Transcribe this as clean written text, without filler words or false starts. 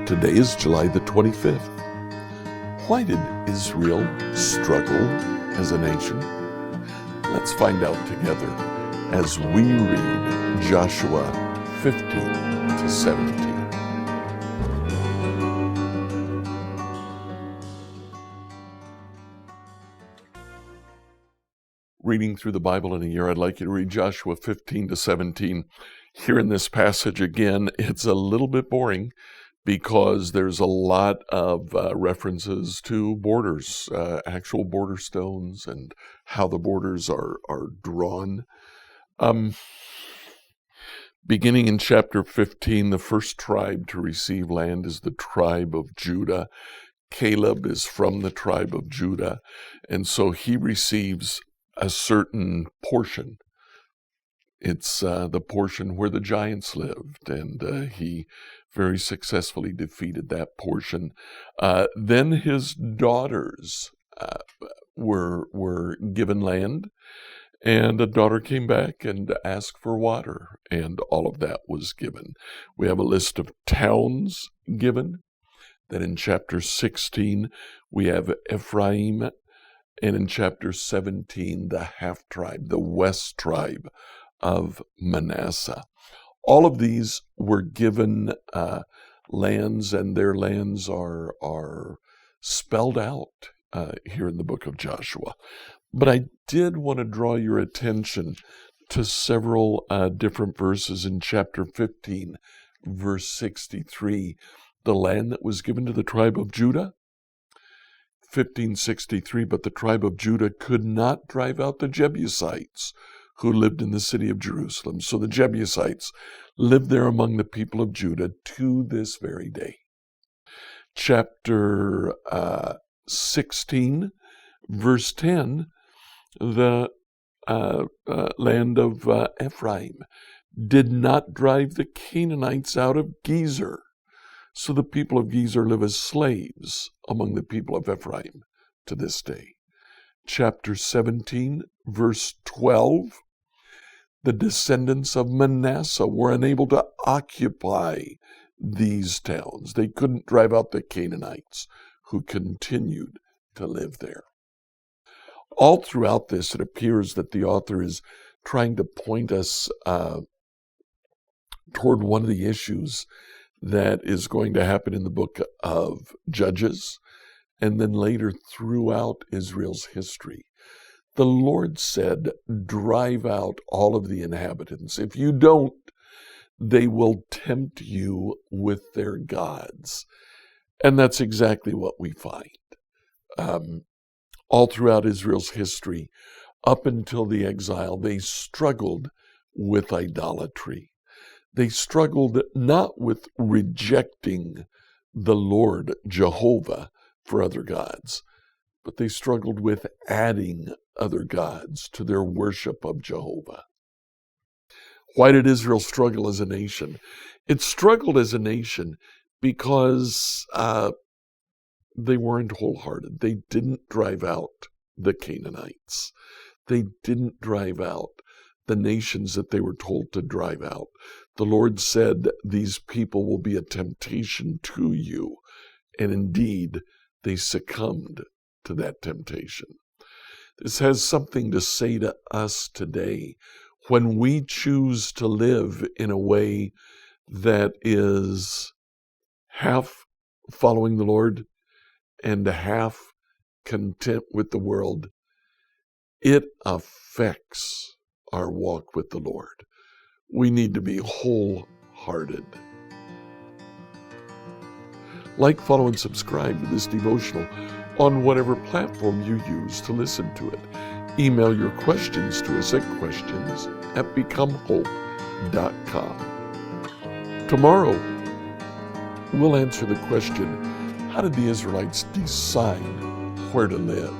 Today is July the 25th. Why did Israel struggle as a nation? Let's find out together as we read Joshua 15 to 17. Reading through the Bible in a year, I'd like you to read Joshua 15 to 17. Here in this passage again, it's a little bit boring because there's a lot of references to borders, actual border stones, and how the borders are drawn. Beginning in chapter 15, the first tribe to receive land is the tribe of Judah. Caleb is from the tribe of Judah, and so he receives a certain portion. It's the portion where the giants lived, and he very successfully defeated that portion. Then his daughters were given land, and a daughter came back and asked for water, and all of that was given. We have a list of towns given. Then in chapter 16, we have Ephraim, and in chapter 17, the half-tribe, the west tribe of Manasseh. All of these were given lands, and their lands are spelled out here in the book of Joshua. But I did want to draw your attention to several different verses in chapter 15, verse 63. The land that was given to the tribe of Judah, 1563, but the tribe of Judah could not drive out the Jebusites who lived in the city of Jerusalem. So the Jebusites lived there among the people of Judah to this very day. Chapter 16, verse 10, the land of Ephraim did not drive the Canaanites out of Gezer. So the people of Gezer live as slaves among the people of Ephraim to this day. Chapter 17, verse 12, the descendants of Manasseh were unable to occupy these towns. They couldn't drive out the Canaanites who continued to live there. All throughout this, it appears that the author is trying to point us toward one of the issues that is going to happen in the book of Judges, and then later throughout Israel's history. The Lord said, drive out all of the inhabitants. If you don't, they will tempt you with their gods. And that's exactly what we find. All throughout Israel's history, up until the exile, they struggled with idolatry. They struggled not with rejecting the Lord, Jehovah, for other gods, but they struggled with adding other gods to their worship of Jehovah. Why did Israel struggle as a nation? It struggled as a nation because they weren't wholehearted. They didn't drive out the Canaanites. They didn't drive out the nations that they were told to drive out. The Lord said, these people will be a temptation to you. And indeed, they succumbed to that temptation. This has something to say to us today when we choose to live in a way that is half following the Lord and half content with the world. It affects our walk with the Lord. We need to be wholehearted. Like, follow, and subscribe to this devotional on whatever platform you use to listen to it. Email your questions to us at questions@becomehope.com. Tomorrow, we'll answer the question, how did the Israelites decide where to live?